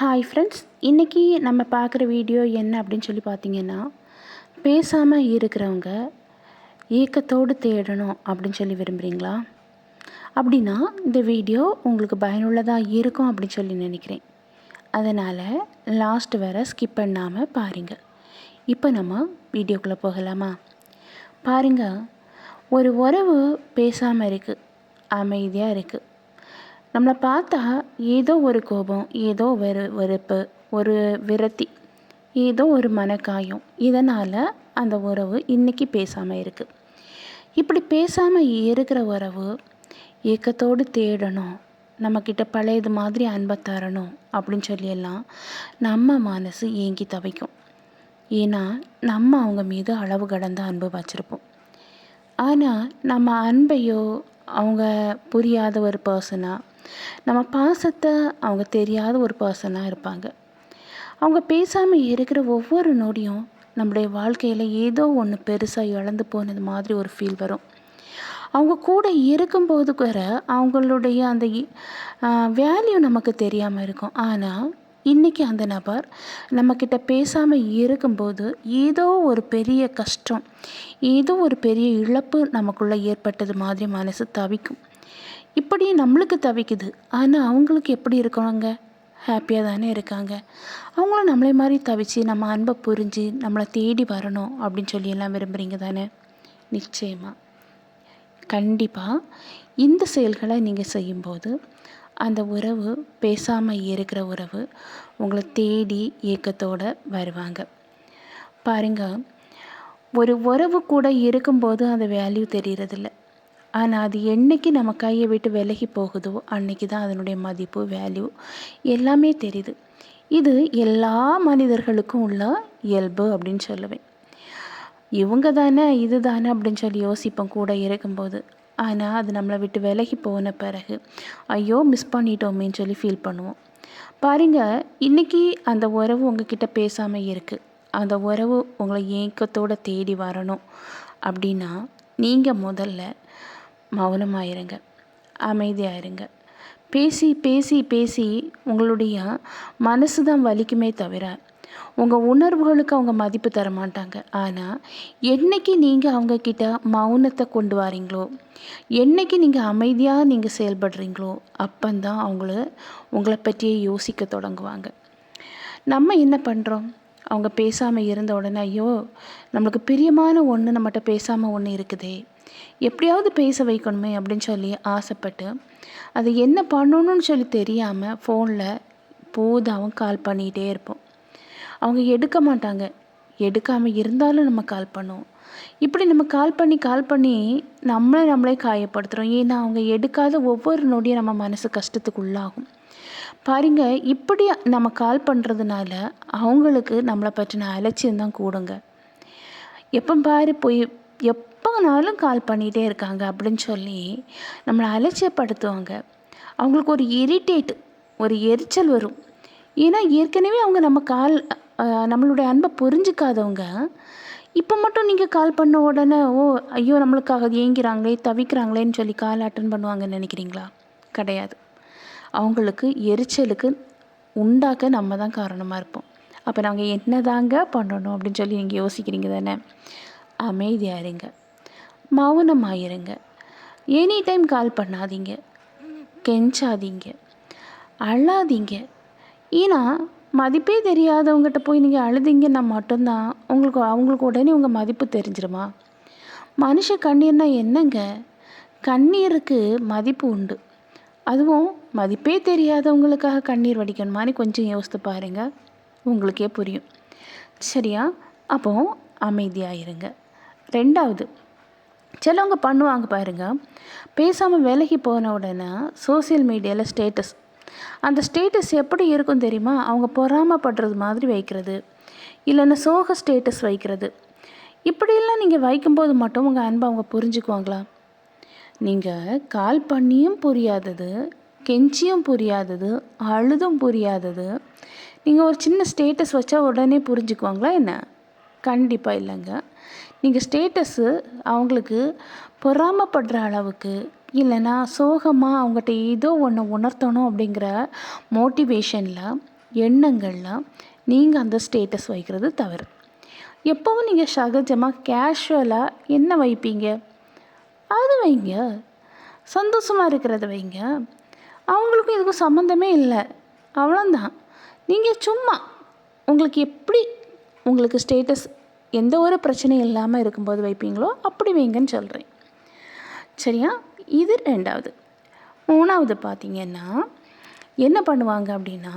Hi friends, இன்றைக்கி நம்ம பார்க்குற வீடியோ என்ன அப்படின்னு சொல்லி பார்த்தீங்கன்னா, பேசாமல் இருக்கிறவங்க ஏக்கத்தோடு தேடணும் அப்படின்னு சொல்லி விரும்புகிறீங்களா? அப்படின்னா இந்த வீடியோ உங்களுக்கு பயனுள்ளதாக இருக்கும் அப்படின்னு சொல்லி நினைக்கிறேன். அதனால் லாஸ்ட் வரை ஸ்கிப் பண்ணாமல் பாருங்கள். இப்போ நம்ம வீடியோக்குள்ளே போகலாமா? பாருங்கள், ஒரு உறவு பேசாமல் இருக்குது, அமைதியாக இருக்குது. நம்மளை பார்த்தா ஏதோ ஒரு கோபம், ஏதோ ஒரு வெறுப்பு, ஒரு விரக்தி, ஏதோ ஒரு மனக்காயம். இதனால் அந்த உறவு இன்றைக்கி பேசாமல் இருக்குது. இப்படி பேசாமல் இருக்கிற உறவு ஏக்கத்தோடு தேடணும், நம்மக்கிட்ட பழையது மாதிரி அன்பை தரணும் அப்படின்னு சொல்லியெல்லாம் நம்ம மனசு ஏங்கி தவிக்கும். ஏன்னா நம்ம அவங்க மீது அளவு கடந்த அன்பு வச்சுருப்போம். ஆனால் நம்ம அன்பையோ அவங்க புரியாத ஒரு பர்சனாக, நம்ம பாசத்தை அவங்க தெரியாத ஒரு பர்சனாக இருப்பாங்க. அவங்க பேசாமல் இருக்கிற ஒவ்வொரு நொடியும் நம்முடைய வாழ்க்கையில் ஏதோ ஒன்று பெருசாக இழந்து போனது மாதிரி ஒரு ஃபீல் வரும். அவங்க கூட இருக்கும்போது கூட அவங்களுடைய அந்த வேல்யூ நமக்கு தெரியாமல் இருக்கும். ஆனால் இன்றைக்கி அந்த நபர் நம்மக்கிட்ட பேசாமல் இருக்கும்போது ஏதோ ஒரு பெரிய கஷ்டம், ஏதோ ஒரு பெரிய இழப்பு நமக்குள்ளே ஏற்பட்டது மாதிரி மனசு தவிக்கும். இப்படி நம்மளுக்கு தவிக்குது, ஆனால் அவங்களுக்கு எப்படி இருக்கணுங்க? ஹாப்பியாக தானே இருக்காங்க. அவங்களும் நம்மளே மாதிரி தவிச்சு நம்ம அன்பை புரிஞ்சு நம்மளை தேடி வரணும் அப்படின்னு சொல்லி எல்லாம் விரும்புகிறீங்க தானே? நிச்சயமாக, கண்டிப்பாக இந்த செயல்களை நீங்கள் செய்யும்போது அந்த உறவு, பேசாமல் இருக்கிற உறவு உங்களை தேடி ஏக்கத்தோடு வருவாங்க. பாருங்கள், ஒரு உறவு கூட இருக்கும்போது அந்த வேல்யூ தெரியறதில்ல. ஆனால் அது என்றைக்கு நம்ம கையை விட்டு விலகி போகுதோ அன்றைக்கி தான் அதனுடைய மதிப்பு, வேல்யூ எல்லாமே தெரியுது. இது எல்லா மனிதர்களுக்கும் உள்ள இயல்பு அப்படின்னு சொல்லுவேன். இவங்க தானே, இது தானே அப்படின்னு சொல்லி யோசிப்போம் கூட இருக்கும்போது. ஆனால் அது நம்மளை விட்டு விலகி போன பிறகு ஐயோ மிஸ் பண்ணிட்டோமேன்னு சொல்லி ஃபீல் பண்ணுவோம். பாருங்கள், இன்றைக்கி அந்த உறவு உங்ககிட்ட பேசாமல் இருக்குது. அந்த உறவு உங்களை ஏக்கத்தோடு தேடி வரணும் அப்படின்னா நீங்கள் முதல்ல மௌனமாயிருங்க, அமைதியாயிருங்க. பேசி பேசி பேசி உங்களுடைய மனசு தான் வலிக்குமே தவிர உங்கள் உணர்வுகளுக்கு அவங்க மதிப்பு தர மாட்டாங்க. ஆனால் என்றைக்கு நீங்கள் அவங்கக்கிட்ட மௌனத்தை கொண்டு வரீங்களோ, என்றைக்கு நீங்கள் அமைதியாக நீங்கள் செயல்படுறீங்களோ, அப்போந்தான் உங்களை பற்றியே யோசிக்க தொடங்குவாங்க. நம்ம என்ன பண்ணுறோம்? அவங்க பேசாமல் இருந்த உடனே ஐயோ நம்மளுக்கு பிரியமான ஒன்று நம்மகிட்ட பேசாமல் ஒன்று இருக்குதே, எப்படியாவது பேச வைக்கணுமே அப்படின்னு சொல்லி ஆசைப்பட்டு அது என்ன பண்ணணும்னு சொல்லி தெரியாமல் ஃபோனில் போதாவும் கால் பண்ணிகிட்டே இருப்போம். அவங்க எடுக்க மாட்டாங்க. எடுக்காமல் இருந்தாலும் நம்ம கால் பண்ணுவோம். இப்படி நம்ம கால் பண்ணி நம்மளே காயப்படுத்துகிறோம். ஏன்னா அவங்க எடுக்காத ஒவ்வொரு நொடியும் நம்ம மனசு கஷ்டத்துக்கு உள்ளாகும். பாருங்க, இப்படி நம்ம கால் பண்ணுறதுனால அவங்களுக்கு நம்மளை பற்றின அலட்சியம் தான் கூடுங்க. எப்போ பாரு போய் எப்போனாலும் கால் பண்ணிகிட்டே இருக்காங்க அப்படின்னு சொல்லி நம்மளை அலட்சியப்படுத்துவாங்க. அவங்களுக்கு ஒரு இரிட்டேட், ஒரு எரிச்சல் வரும். ஏன்னா ஏற்கனவே அவங்க நம்மளுடைய அன்பை புரிஞ்சிக்காதவங்க இப்போ மட்டும் நீங்கள் கால் பண்ண உடனே ஐயோ நம்மளுக்காக ஏங்கிறாங்களே, தவிக்கிறாங்களேன்னு சொல்லி கால் அட்டன் பண்ணுவாங்கன்னு நினைக்கிறீங்களா? கிடையாது. அவங்களுக்கு எரிச்சலுக்கு உண்டாக்க நம்ம தான் காரணமாக இருப்போம். அப்போ நாங்கள் என்ன தாங்க பண்ணணும் அப்படின்னு சொல்லி நீங்கள் யோசிக்கிறீங்க தானே? அமைதியாக இருங்க, மௌனமாயிருங்க. எனி டைம் கால் பண்ணாதீங்க, கெஞ்சாதீங்க, அழாதீங்க. ஏன்னா மதிப்பே தெரியாதவங்ககிட்ட போய் நீங்கள் அழுதிங்கன்னா மட்டும்தான் அவங்களுக்கு உடனே உங்கள் மதிப்பு தெரிஞ்சிருமா? மனுஷ கண்ணீர்னா என்னங்க? கண்ணீருக்கு மதிப்பு உண்டு. அதுவும் மதிப்பே தெரியாதவங்களுக்காக கண்ணீர் வடிக்கணுமான்னு கொஞ்சம் யோசித்து பாருங்கள், உங்களுக்கே புரியும். சரியா? அப்போது அமைதியாக இருங்க. ரெண்டாவது, சிலவங்க பண்ணுவாங்க பாருங்கள், பேசாமல் விலகி போன உடனே சோசியல் மீடியாவில் ஸ்டேட்டஸ், அந்த ஸ்டேட்டஸ் எப்படி இருக்கும் தெரியுமா? அவங்க பொறாமைப்படுறது மாதிரி வைக்கிறது, இல்லைன்னா சோக ஸ்டேட்டஸ் வைக்கிறது. இப்படியெல்லாம் நீங்கள் வைக்கும்போது மட்டும் உங்கள் அன்பை அவங்க புரிஞ்சுக்குவாங்களா? நீங்கள் கால் பண்ணியும் புரியாதது, கெஞ்சியும் புரியாதது, அழுதும் புரியாதது, நீங்கள் ஒரு சின்ன ஸ்டேட்டஸ் வச்சா உடனே புரிஞ்சுக்குவாங்களா என்ன? கண்டிப்பாக இல்லைங்க. நீங்கள் ஸ்டேட்டஸு அவங்களுக்கு பொறாமைப்படுற அளவுக்கு, இல்லைன்னா சோகமாக அவங்ககிட்ட ஏதோ ஒன்று உணர்த்தணும் அப்படிங்கிற மோட்டிவேஷனில் எண்ணங்கள்லாம் நீங்கள் அந்த ஸ்டேட்டஸ் வைக்கிறது தவறு. எப்போவும் நீங்கள் சகஜமாக கேஷுவலாக என்ன வைப்பீங்க அது வைங்க. சந்தோஷமாக இருக்கிறத வைங்க. அவங்களுக்கும் இதுக்கும் சம்மந்தமே இல்லை, அவ்வளோதான். நீங்கள் சும்மா உங்களுக்கு எப்படி உங்களுக்கு ஸ்டேட்டஸ் எந்த ஒரு பிரச்சனையும் இல்லாமல் இருக்கும்போது வைப்பீங்களோ அப்படி வைங்கன்னு சொல்கிறேன். சரியா? இது 2வது. 3வது பார்த்திங்கன்னா என்ன பண்ணுவாங்க அப்படின்னா,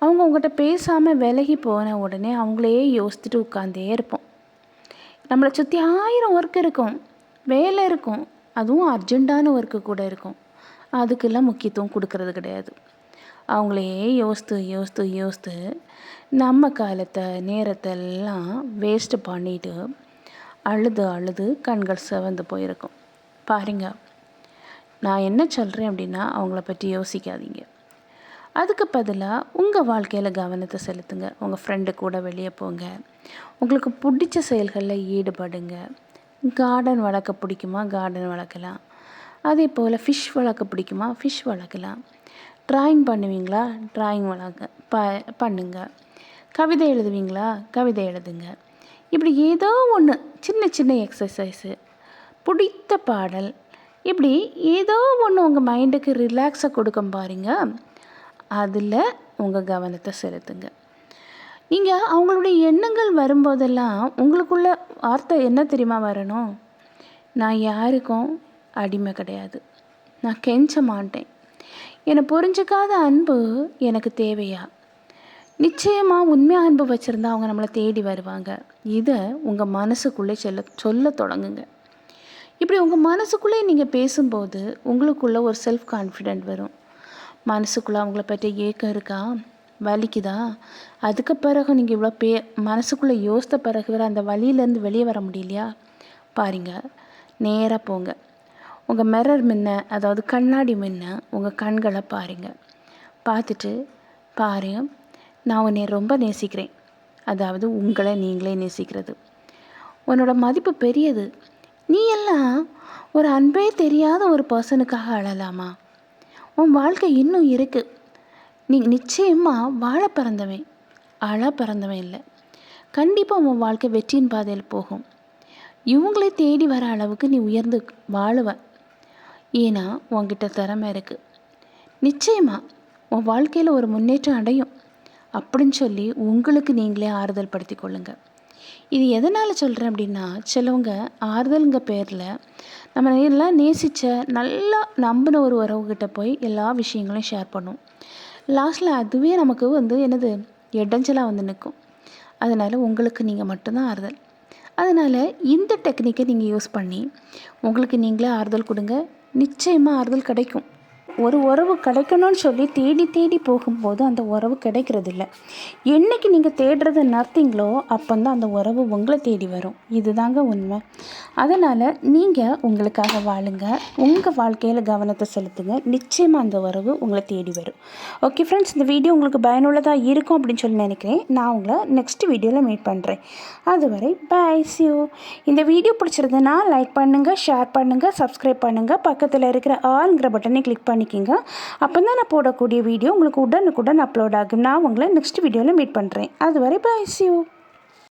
அவங்க உங்கள்கிட்ட பேசாமல் விலகி போன உடனே அவங்களே யோசிச்சுட்டு உட்காந்தே இருப்போம். நம்மளை சுற்றி 1000 ஒர்க் இருக்கும், வேலை இருக்கும், அதுவும் அர்ஜெண்ட்டான ஒர்க்கு கூட இருக்கும். அதுக்கெல்லாம் முக்கியத்துவம் கொடுக்கறது கிடையாது. அவங்களே யோசித்து நம்ம காலத்தை நேரத்தை எல்லாம் வேஸ்ட்டு பண்ணிவிட்டு அழுது கண்கள் சிவந்து போயிருக்கும். பாருங்க, நான் என்ன சொல்கிறேன் அப்படின்னா, அவங்கள பற்றி யோசிக்காதீங்க. அதுக்கு பதிலாக உங்கள் வாழ்க்கையில் கவனத்தை செலுத்துங்க. உங்கள் ஃப்ரெண்டு கூட வெளியே போங்க, உங்களுக்கு பிடிச்ச செயல்களில் ஈடுபடுங்க. கார்டன் வளர்க்க பிடிக்குமா, கார்டன் வளர்க்கலாம். அதே போல் ஃபிஷ் வளர்க்க பிடிக்குமா, ஃபிஷ் வளர்க்கலாம். ட்ராயிங் பண்ணுவீங்களா, ட்ராயிங் பண்ணுங்க. கவிதை எழுதுவீங்களா, கவிதை எழுதுங்க. இப்படி ஏதோ ஒன்று சின்ன எக்ஸசைஸு, பிடித்த பாடல், இப்படி ஏதோ ஒன்று உங்கள் மைண்டுக்கு ரிலாக்ஸை கொடுக்கும் பாருங்க. அதில் உங்கள் கவனத்தை செலுத்துங்க. நீங்கள் அவங்களுடைய எண்ணங்கள் வரும்போதெல்லாம் உங்களுக்குள்ள வார்த்தை என்ன தெரியுமா வரணும்? நான் யாருக்கும் அடிமை கிடையாது, நான் கெஞ்ச மாட்டேன், என்னை புரிஞ்சிக்காத அன்பு எனக்கு தேவையா? நிச்சயமாக உண்மையாக அன்பு வச்சுருந்தா அவங்க நம்மளை தேடி வருவாங்க. இதை உங்கள் மனசுக்குள்ளே சொல்ல தொடங்குங்க. இப்படி உங்கள் மனசுக்குள்ளே நீங்கள் பேசும்போது உங்களுக்குள்ளே ஒரு செல்ஃப் கான்ஃபிடென்ட் வரும். மனசுக்குள்ளே அவங்கள பற்றி ஏக்கம் இருக்கா, வலிக்குதா, அதுக்கு பிறகு நீங்கள் இவ்வளோ மனசுக்குள்ளே யோசித்த பிறகு வர அந்த வலியிலேருந்து வெளியே வர முடியலையா? பாருங்க, நேராக போங்க. உங்கள் மிரர் முன்ன, அதாவது கண்ணாடி முன்ன உங்கள் கண்களை பாருங்கள். பார்த்துட்டு பாருங்க, நான் உன்னை ரொம்ப நேசிக்கிறேன். அதாவது உங்களை நீங்களே நேசிக்கிறது. உன்னோட மதிப்பு பெரியது. நீ எல்லாம் ஒரு அன்பே தெரியாத ஒரு பர்சனுக்காக அழலாமா? உன் வாழ்க்கை இன்னும் இருக்குது. நீ நிச்சயமாக வாழ பிறந்தவன், அழ பிறந்தவன் இல்லை. கண்டிப்பாக உன் வாழ்க்கை வெற்றியின் பாதையில் போகும். இவங்களே தேடி வர அளவுக்கு நீ உயர்ந்து வாழுவ. ஏன்னா உன்கிட்ட திறமை இருக்குது. நிச்சயமாக உன் வாழ்க்கையில் ஒரு முன்னேற்றம் அடையும் அப்படின்னு சொல்லி உங்களுக்கு நீங்களே ஆறுதல் படுத்தி கொள்ளுங்க. இது எதனால் சொல்கிறேன் அப்படின்னா, சிலவங்க ஆறுதலுங்க பேரில் நம்ம எல்லாம் நேசித்த நல்லா நம்பின ஒரு உறவுகிட்ட போய் எல்லா விஷயங்களையும் ஷேர் பண்ணும். லாஸ்ட்டில் அதுவே நமக்கு என்னது இடைஞ்சலாக நிற்கும். அதனால் உங்களுக்கு நீங்கள் மட்டும்தான் ஆறுதல். அதனால் இந்த டெக்னிக்கை நீங்கள் யூஸ் பண்ணி உங்களுக்கு நீங்களே ஆறுதல் கொடுங்க. நிச்சயமாக ஆறுதல் கிடைக்கும். ஒரு உறவு கிடைக்கணும்னு சொல்லி தேடி போகும்போது அந்த உறவு கிடைக்கிறதில்ல. என்றைக்கு நீங்கள் தேடுறதை நிறுத்திங்களோ அப்போந்தான் அந்த உறவு உங்களை தேடி வரும். இதுதாங்க உண்மை. அதனால் நீங்கள் உங்களுக்காக வாழுங்க, உங்கள் வாழ்க்கையில் கவனத்தை செலுத்துங்க. நிச்சயமாக அந்த உறவு உங்களை தேடி வரும். ஓகே ஃப்ரெண்ட்ஸ், இந்த வீடியோ உங்களுக்கு பயனுள்ளதாக இருக்கும் அப்படின்னு சொல்லி நினைக்கிறேன். நான் உங்களை நெக்ஸ்ட் வீடியோவில் மீட் பண்ணுறேன். அதுவரை பாய், see you. இந்த வீடியோ பிடிச்சிருந்ததுன்னா லைக் பண்ணுங்கள், ஷேர் பண்ணுங்கள், சப்ஸ்கிரைப் பண்ணுங்கள். பக்கத்தில் இருக்கிற ஆல்ங்கிற பட்டனை கிளிக் பண்ணிக்கோங்க. அப்போ தான் நான் போடக்கூடிய வீடியோ உங்களுக்கு உடனுக்குடன் அப்லோட் ஆகும். நான் உங்களை நெக்ஸ்ட் வீடியோவில் மீட் பண்ணுறேன். அதுவரை பாய், see you.